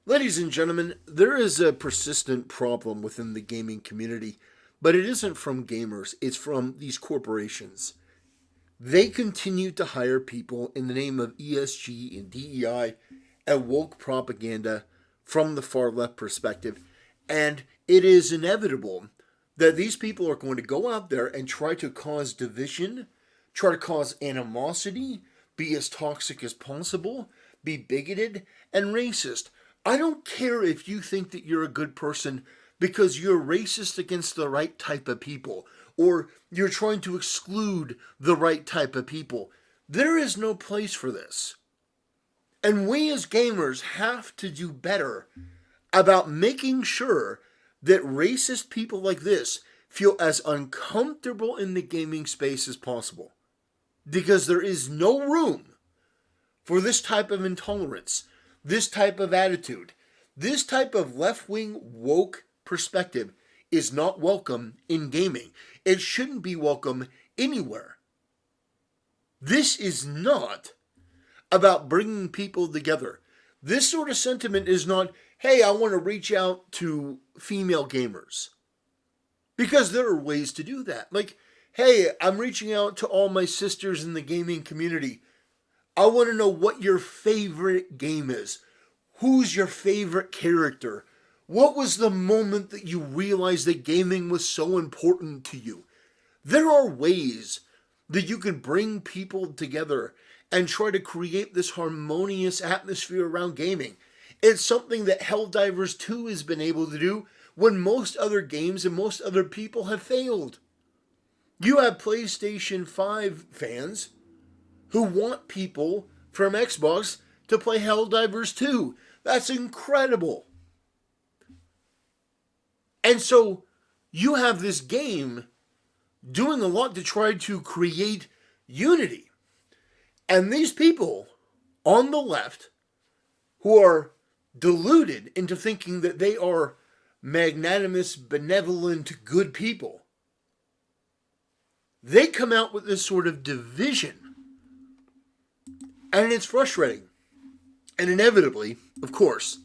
Ladies and gentlemen, there is a persistent problem within the gaming community, but it isn't from gamers, it's from these corporations. They continue to hire people in the name of ESG and DEI and woke propaganda from the far left perspective, and it is inevitable that these people are going to go out there and try to cause division, try to cause animosity, be as toxic as possible, be bigoted and racist. I don't care if you think that you're a good person because you're racist against the right type of people or you're trying to exclude the right type of people. There is no place for this. And we as gamers have to do better about making sure that racist people like this feel as uncomfortable in the gaming space as possible. Because there is no room for this type of intolerance, this type of attitude, this type of left wing woke perspective is not welcome in gaming. It shouldn't be welcome anywhere. This is not about bringing people together. This sort of sentiment is not, hey, I want to reach out to female gamers. Because there are ways to do that. Like, hey, I'm reaching out to all my sisters in the gaming community. I want to know what your favorite game is. Who's your favorite character? What was the moment that you realized that gaming was so important to you? There are ways that you can bring people together and try to create this harmonious atmosphere around gaming. It's something that Helldivers 2 has been able to do when most other games and most other people have failed. You have PlayStation 5 fans who want people from Xbox to play Helldivers 2. That's incredible. And so you have this game doing a lot to try to create unity. And these people on the left who are deluded into thinking that they are magnanimous, benevolent, good people, they come out with this sort of division. And it's frustrating. And inevitably, of course,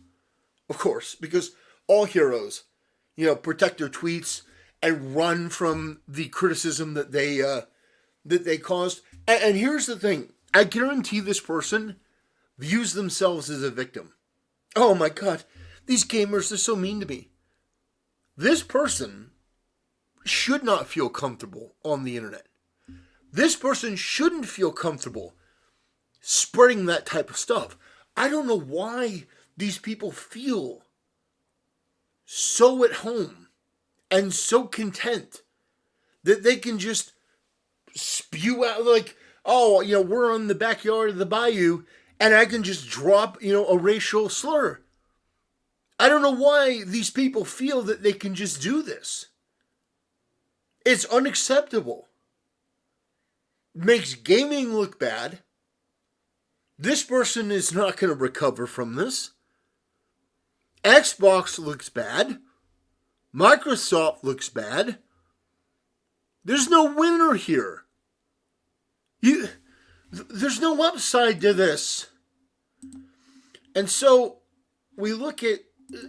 because all heroes, protect their tweets and run from the criticism that they caused. And here's the thing. I guarantee this person views themselves as a victim. Oh my god, these gamers are so mean to me. This person should not feel comfortable on the internet. This person shouldn't feel comfortable spreading that type of stuff. I don't know why these people feel so at home and so content that they can just spew out like, oh, we're in the backyard of the bayou and I can just drop, a racial slur. I don't know why these people feel that they can just do this. It's unacceptable. It makes gaming look bad. This person is not going to recover from this. Xbox looks bad. Microsoft looks bad. There's no winner here. There's no upside to this. And so we look at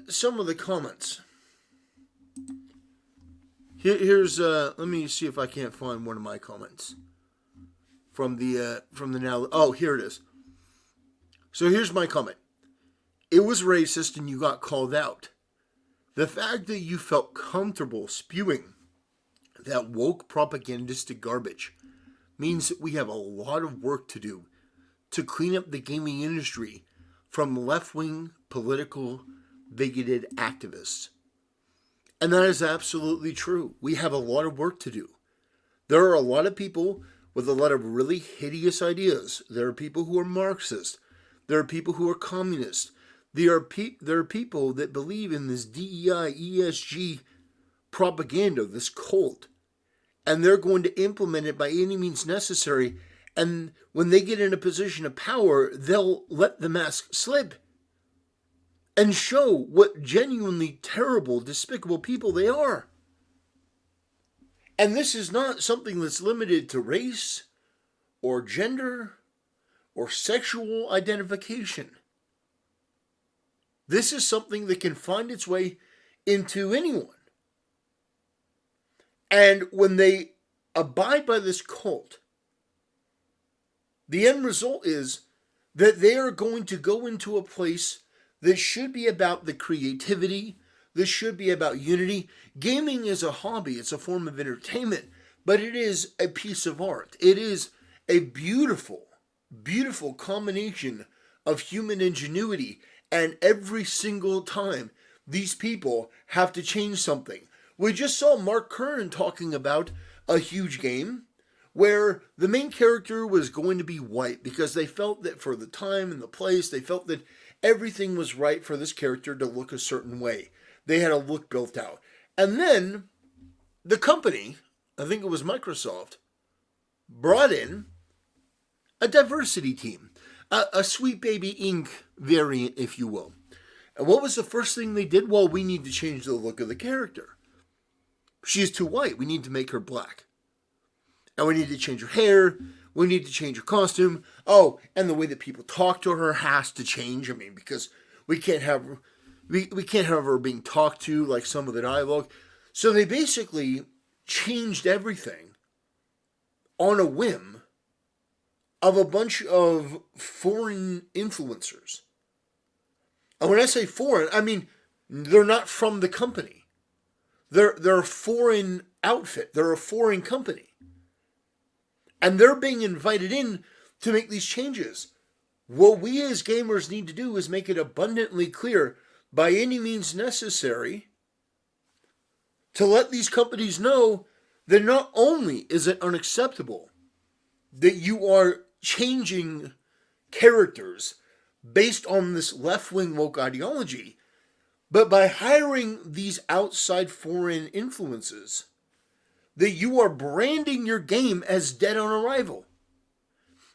some of the comments. Here's let me see if I can't find one of my comments from the now. Oh, here it is. So here's my comment. It was racist and you got called out. The fact that you felt comfortable spewing that woke propagandistic garbage means that we have a lot of work to do to clean up the gaming industry from left-wing political bigoted activists. And that is absolutely true. We have a lot of work to do. There are a lot of people with a lot of really hideous ideas. There are people who are Marxist. There are people who are communist. There are people that believe in this DEI, ESG propaganda, this cult. And they're going to implement it by any means necessary. And when they get in a position of power, they'll let the mask slip and show what genuinely terrible, despicable people they are. And this is not something that's limited to race or gender or sexual identification. This is something that can find its way into anyone. And when they abide by this cult, the end result is that they are going to go into a place that should be about the creativity, this should be about unity. Gaming is a hobby, it's a form of entertainment, but it is a piece of art. It is a beautiful, beautiful combination of human ingenuity, and every single time these people have to change something. We just saw Mark Curran talking about a huge game where the main character was going to be white because they felt that for the time and the place, they felt that everything was right for this character to look a certain way. They had a look built out. And then the company, I think it was Microsoft, brought in a diversity team, a Sweet Baby Inc. variant, if you will. And what was the first thing they did? Well, we need to change the look of the character. She's too white. We need to make her black. And we need to change her hair. We need to change her costume. Oh, and the way that people talk to her has to change. I mean, because we can't have her being talked to like some of the dialogue. So they basically changed everything on a whim of a bunch of foreign influencers. And when I say foreign, I mean they're not from the company. They're a foreign outfit. They're a foreign company. And they're being invited in to make these changes. What we as gamers need to do is make it abundantly clear, by any means necessary, to let these companies know that not only is it unacceptable that you are changing characters based on this left-wing woke ideology, but by hiring these outside foreign influences, that you are branding your game as dead on arrival.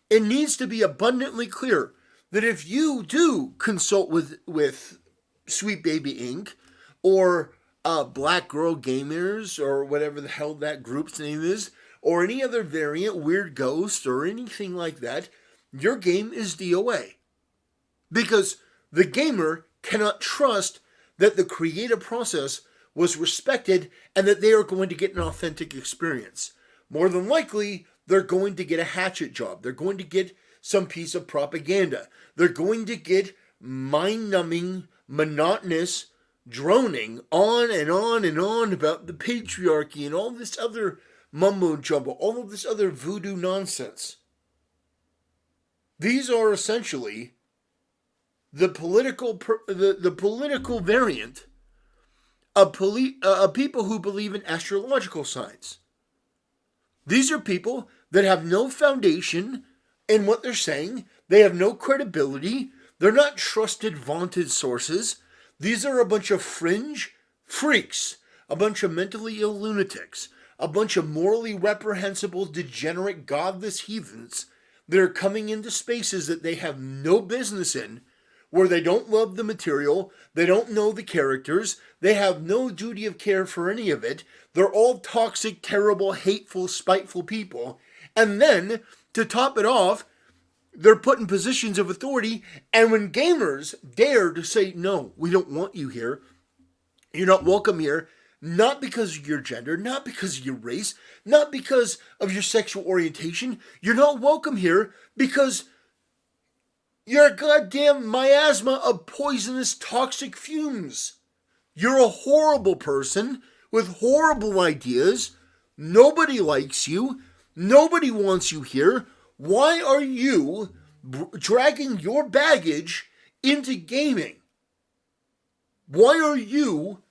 It needs to be abundantly clear that if you do consult with Sweet Baby Inc. or Black Girl Gamers or whatever the hell that group's name is, or any other variant, Weird Ghost or anything like that, your game is DOA. Because the gamer cannot trust that the creative process was respected and that they are going to get an authentic experience. More than likely, they're going to get a hatchet job. They're going to get some piece of propaganda. They're going to get mind-numbing, monotonous droning on and on and on about the patriarchy and all this other mumbo-jumbo, all of this other voodoo nonsense. These are essentially the political variant of people who believe in astrological signs. These are people that have no foundation in what they're saying. They have no credibility. They're not trusted, vaunted sources. These are a bunch of fringe freaks, a bunch of mentally ill lunatics, a bunch of morally reprehensible, degenerate, godless heathens that are coming into spaces that they have no business in, where they don't love the material, they don't know the characters, they have no duty of care for any of it. They're all toxic, terrible, hateful, spiteful people. And then, to top it off, they're put in positions of authority, and when gamers dare to say, no, we don't want you here, you're not welcome here, not because of your gender, not because of your race, not because of your sexual orientation, you're not welcome here because you're a goddamn miasma of poisonous, toxic fumes. You're a horrible person with horrible ideas. Nobody likes you. Nobody wants you here. Why are you dragging your baggage into gaming? Why are you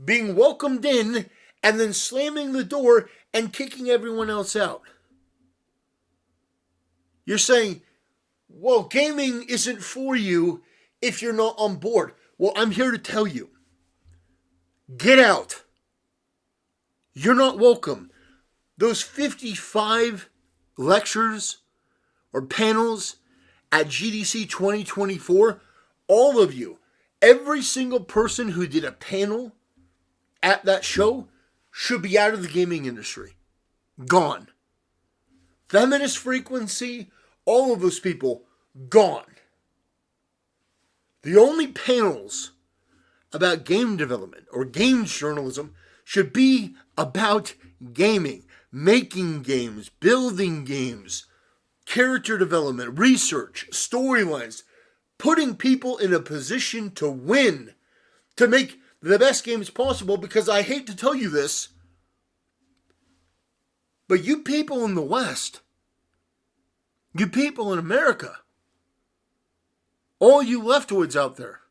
being welcomed in and then slamming the door and kicking everyone else out? You're saying, well, gaming isn't for you if you're not on board. Well, I'm here to tell you, get out. You're not welcome. Those 55 lectures or panels at GDC 2024, all of you, every single person who did a panel at that show should be out of the gaming industry. Gone. Feminist Frequency, all of those people, gone. The only panels about game development or games journalism should be about gaming, making games, building games, character development, research, storylines, putting people in a position to win, to make the best games possible. Because I hate to tell you this, but you people in the West, you people in America, all you leftwoods out there,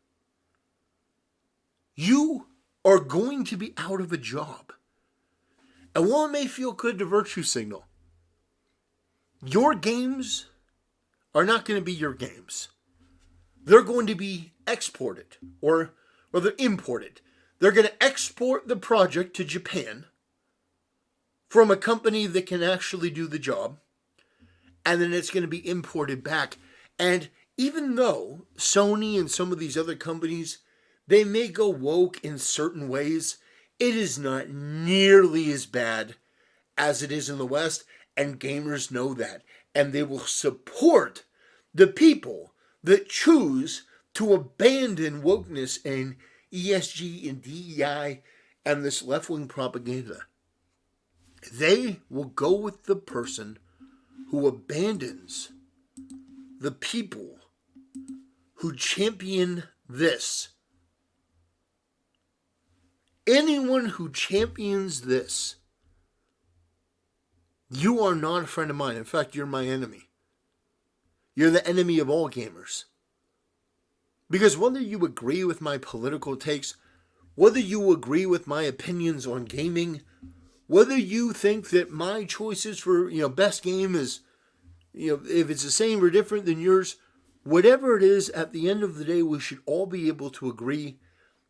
you are going to be out of a job. And while it may feel good to virtue signal, your games are not going to be your games. They're going to be exported, or rather imported. They're going to export the project to Japan from a company that can actually do the job, and then it's going to be imported back. And even though Sony and some of these other companies, they may go woke in certain ways, it is not nearly as bad as it is in the West, and gamers know that. And they will support the people that choose to abandon wokeness and ESG and DEI and this left-wing propaganda. They will go with the person who abandons the people who champion this. Anyone who champions this, you are not a friend of mine. In fact, you're my enemy. You're the enemy of all gamers. Because whether you agree with my political takes, whether you agree with my opinions on gaming, whether you think that my choices for, best game is, if it's the same or different than yours, whatever it is, at the end of the day, we should all be able to agree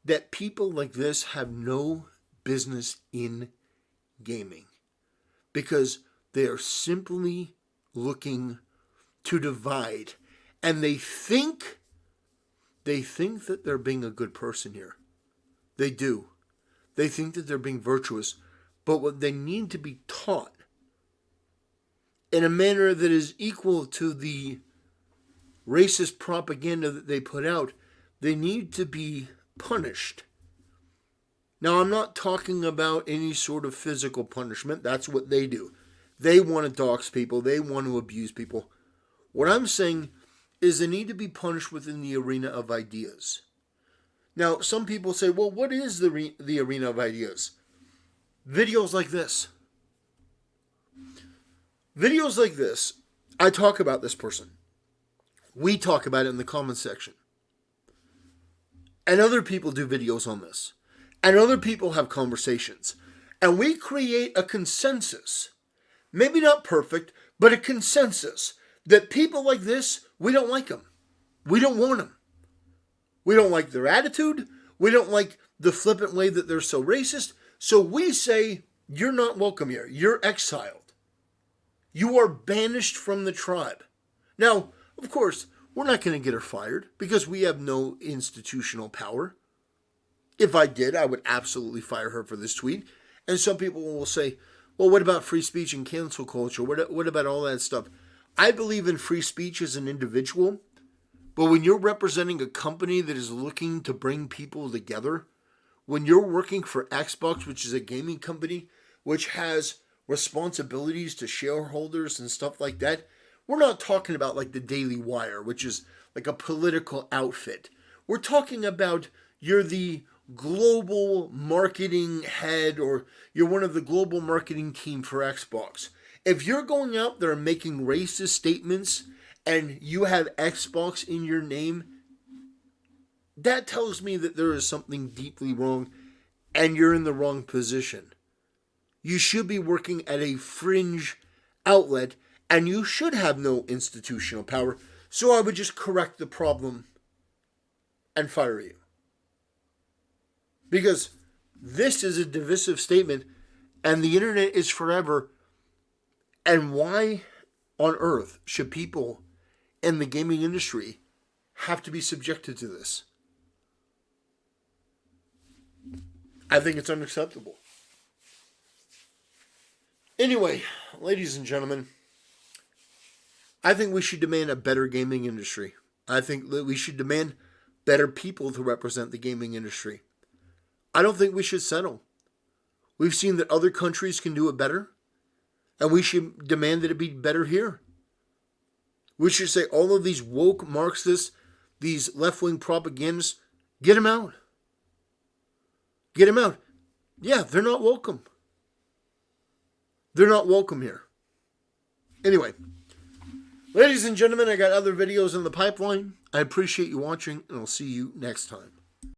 that people like this have no business in gaming. Because they are simply looking to divide. And they think that they're being a good person here. They do. They think that they're being virtuous. But what they need to be taught in a manner that is equal to the racist propaganda that they put out, they need to be punished. Now, I'm not talking about any sort of physical punishment. That's what they do. They want to dox people. They want to abuse people. What I'm saying is they need to be punished within the arena of ideas. Now, some people say, well, what is the arena of ideas? Videos like this. Videos like this, I talk about this person. We talk about it in the comments section. And other people do videos on this. And other people have conversations. And we create a consensus. Maybe not perfect, but a consensus. That people like this, we don't like them. We don't want them. We don't like their attitude. We don't like the flippant way that they're so racist. So we say, you're not welcome here. You're exiled. You are banished from the tribe. Now, of course, we're not going to get her fired because we have no institutional power. If I did, I would absolutely fire her for this tweet. And some people will say, well, what about free speech and cancel culture? What about all that stuff? I believe in free speech as an individual. But when you're representing a company that is looking to bring people together, when you're working for Xbox, which is a gaming company, which has responsibilities to shareholders and stuff like that, we're not talking about like the Daily Wire, which is like a political outfit. We're talking about you're the global marketing head, or you're one of the global marketing team for Xbox. If you're going out there making racist statements and you have Xbox in your name, that tells me that there is something deeply wrong and you're in the wrong position. You should be working at a fringe outlet and you should have no institutional power. So I would just correct the problem and fire you. Because this is a divisive statement and the internet is forever. And why on earth should people in the gaming industry have to be subjected to this? I think it's unacceptable. Anyway, ladies and gentlemen, I think we should demand a better gaming industry. I think that we should demand better people to represent the gaming industry. I don't think we should settle. We've seen that other countries can do it better, and we should demand that it be better here. We should say all of these woke Marxists, these left-wing propagandists, get them out. Get them out. Yeah, they're not welcome. They're not welcome here. Anyway, ladies and gentlemen, I got other videos in the pipeline. I appreciate you watching, and I'll see you next time.